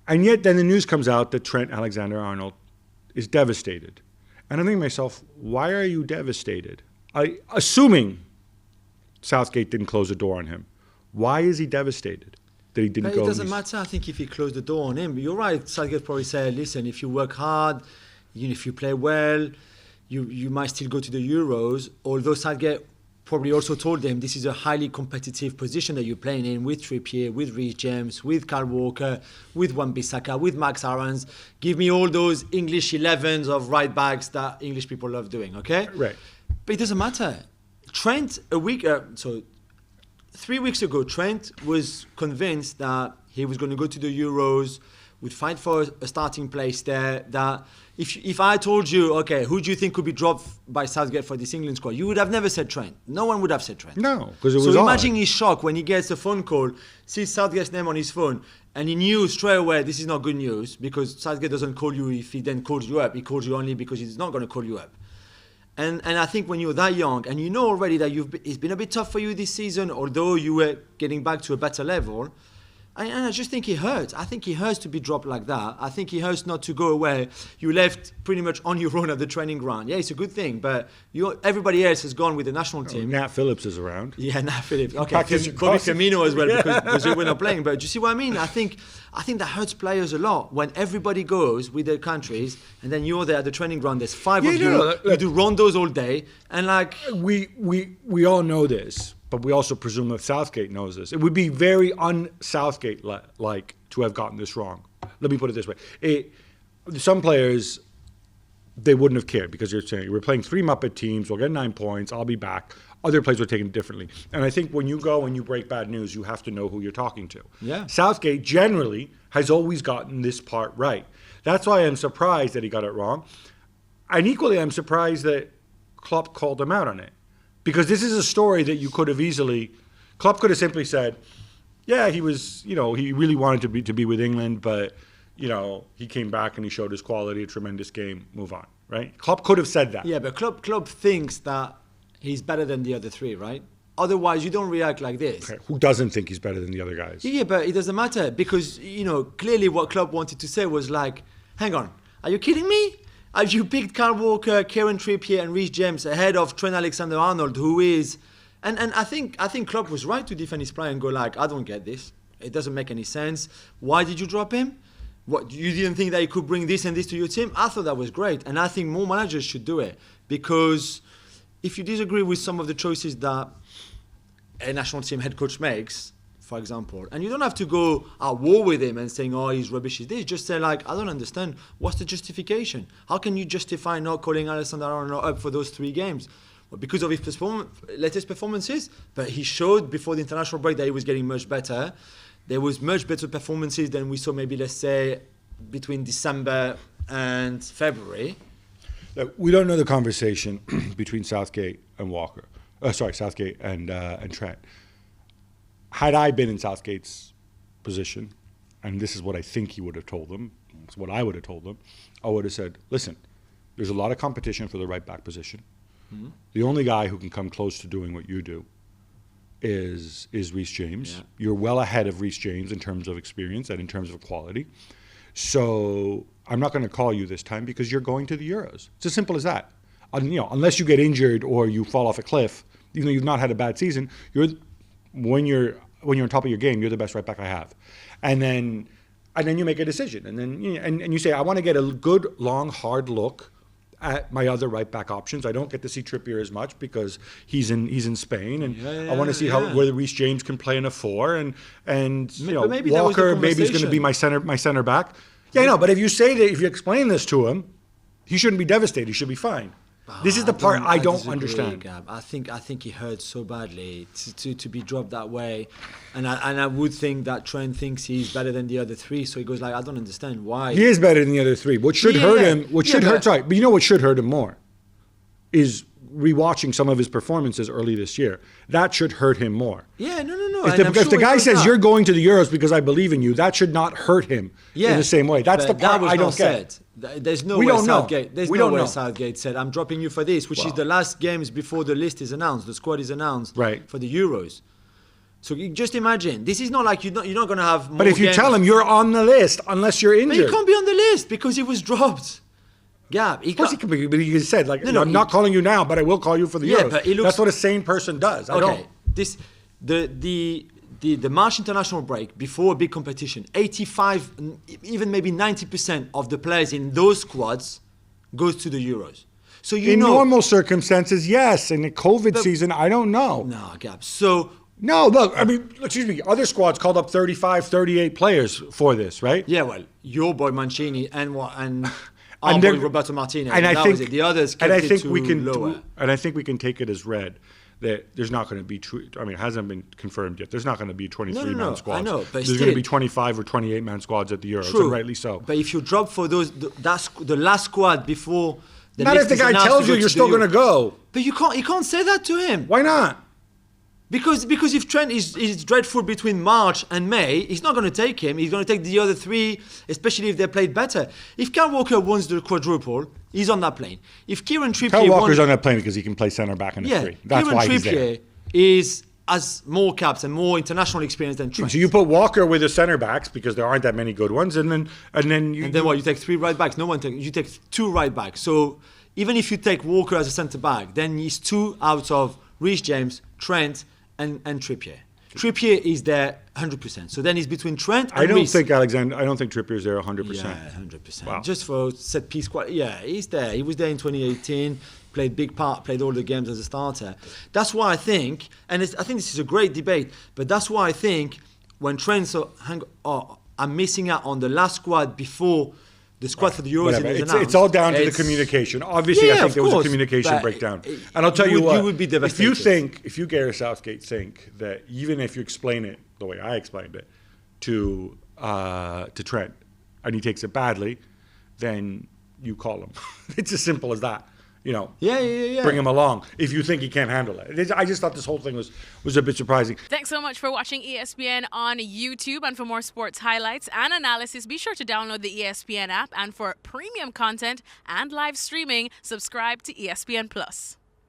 And yet then the news comes out that Trent Alexander-Arnold is devastated. And I'm thinking to myself, why are you devastated? Assuming Southgate didn't close the door on him, why is he devastated that he didn't But go? it doesn't matter, I think, if he closed the door on him. You're right, Southgate probably said, listen, if you work hard, if you play well, you might still go to the Euros. Although Southgate probably also told them this is a highly competitive position that you're playing in with Trippier, with Reece James, with Kyle Walker, with Wan-Bissaka, with Max Aarons. Give me all those English 11s of right backs that English people love doing, okay? Right. But it doesn't matter. Trent, 3 weeks ago, Trent was convinced that he was going to go to the Euros, would fight for a starting place there, that if I told you, okay, who do you think could be dropped by Southgate for this England squad, you would have never said Trent. No one would have said Trent. No, because it was So odd. imagine his shock when he gets a phone call, sees Southgate's name on his phone, and he knew straight away this is not good news, because Southgate doesn't call you if he then calls you up. He calls you only because he's not going to call you up. And I think when you're that young, and you know already that it's been a bit tough for you this season, although you were getting back to a better level, and I just think it hurts. I think it hurts to be dropped like that. I think it hurts not to go away. You left pretty much on your own at the training ground. Yeah, it's a good thing, but everybody else has gone with the national team. Nat Phillips is around. Yeah, Nat Phillips. Okay, Practice probably crossing. Firmino as well because we're not playing. But do you see what I mean? I think that hurts players a lot when everybody goes with their countries and then you're there at the training ground. There's five of you. You do rondos all day, and like we all know this, but we also presume that Southgate knows this. It would be very un-Southgate-like to have gotten this wrong. Let me put it this way: some players, they wouldn't have cared because you're saying we're playing 3 Muppet teams. We'll get 9 points. I'll be back. Other players were taken differently. And I think when you go and you break bad news, you have to know who you're talking to. Yeah. Southgate generally has always gotten this part right. That's why I'm surprised that he got it wrong. And equally, I'm surprised that Klopp called him out on it. Because this is a story that you could have easily... Klopp could have simply said, yeah, he was, he really wanted to be with England, but, he came back and he showed his quality, a tremendous game, move on, right? Klopp could have said that. Yeah, but Klopp thinks that he's better than the other 3, right? Otherwise, you don't react like this. Okay. Who doesn't think he's better than the other guys? Yeah, but it doesn't matter because, clearly what Klopp wanted to say was like, hang on, are you kidding me? Have you picked Kyle Walker, Kieran Trippier and Reece James ahead of Trent Alexander-Arnold, who is... And I think Klopp was right to defend his player and go like, I don't get this. It doesn't make any sense. Why did you drop him? What, you didn't think that he could bring this and this to your team? I thought that was great. And I think more managers should do it. Because if you disagree with some of the choices that a national team head coach makes, for example, and you don't have to go at war with him and saying, oh, he's rubbish, he's this. Just say, like, I don't understand. What's the justification? How can you justify not calling Alexander-Arnold up for those 3 games? Well, because of his latest performances, but he showed before the international break that he was getting much better. There was much better performances than we saw maybe, let's say, between December and February. Look, we don't know the conversation between Southgate and Southgate and Trent. Had I been in Southgate's position, and this is what I think he would have told them, it's what I would have told them, I would have said, listen, there's a lot of competition for the right back position. Mm-hmm. The only guy who can come close to doing what you do is Reece James. Yeah. You're well ahead of Reece James in terms of experience and in terms of quality. So I'm not going to call you this time because you're going to the Euros. It's as simple as that. Unless you get injured or you fall off a cliff, even though you've not had a bad season, when you're on top of your game, you're the best right back I have. And then you make a decision. And then and you say, I want to get a good, long, hard look at my other right back options. I don't get to see Trippier as much because he's in Spain, and I want to see whether Reece James can play in a 4, and maybe Walker maybe is going to be my center back. Yeah, I know, but if you explain this to him, he shouldn't be devastated. He should be fine. This is the part I don't understand. Gab. I think he hurt so badly to be dropped that way, and I would think that Trent thinks he's better than the other 3, so he goes like, I don't understand why. He is better than the other 3. What should hurt him? What should hurt him more is rewatching some of his performances early this year. That should hurt him more. Yeah, no. If the guy says you're going to the Euros because I believe in you, that should not hurt him in the same way. That's the part I don't get. There's no way Southgate said, I'm dropping you for this, which is the last games before the list is announced, the squad is announced for the Euros. So you just imagine, this is not like you're not going to have more But if you games. tell him you're on the list, unless you're But injured. he can't be on the list because he was dropped. Gab, Of course he could be, but you said, like, No, I'm not calling you now, but I will call you for the Yeah, Euros. but it looks- That's what a sane person does. I don't. The March international break before a big competition, 85, even maybe 90% of the players in those squads goes to the Euros. So In normal circumstances, yes. In the COVID season, I don't know. No, Gab. So No, look, I mean, excuse me, other squads called up 35, 38 players for this, right? yeah, well, your boy Mancini and our And boy they're- Roberto Martinez. And I that think was it. The others kept and I it think to we can lower. and I think we can take it as read that there's not going to be true. I mean, it hasn't been confirmed yet. There's not going to be 23-man No, squads. I know, but there's still. going to be 25 or 28-man squads at the Euros, True. and rightly so. But if you drop for the last squad before the Not list if the is guy announced tells to you go you're to still the going to Euro. go. But you can't say that to him. Why not? Because if Trent is dreadful between March and May, he's not going to take him. He's going to take the other three, especially if they played better. If Kyle Walker wins the quadruple, he's on that plane. If Kieran Trippier Kyle Walker's on that plane because he can play centre back in a yeah, three. That's Kieran why he's there. Trippier has more caps and more international experience than Trent. So you put Walker with the centre backs because there aren't that many good ones, and then And then what? You take 3 right backs. You take 2 right backs. So even if you take Walker as a centre back, then he's 2 out of Reece James, Trent, and Trippier. Trippier is there 100%. So then he's between Trent and I don't Reece. think Trippier's there 100%. Yeah, 100%. Wow. Just for set piece, he's there. He was there in 2018. Played big part. Played all the games as a starter. That's why I think, and I think this is a great debate. But that's why I think when Trent I'm missing out on the last squad before the squad for the Euros Whatever. is It's announced. all down to the It's- communication. Obviously, Yeah, I think of there was a course, communication but breakdown. And I'll tell you what, you would be devastated. if you Gareth Southgate think that even if you explain it the way I explained it to Trent, and he takes it badly, then you call him. It's as simple as that. Yeah. Bring him along if you think he can't handle it. I just thought this whole thing was a bit surprising. Thanks so much for watching ESPN on YouTube. And for more sports highlights and analysis, be sure to download the ESPN app. And for premium content and live streaming, subscribe to ESPN Plus.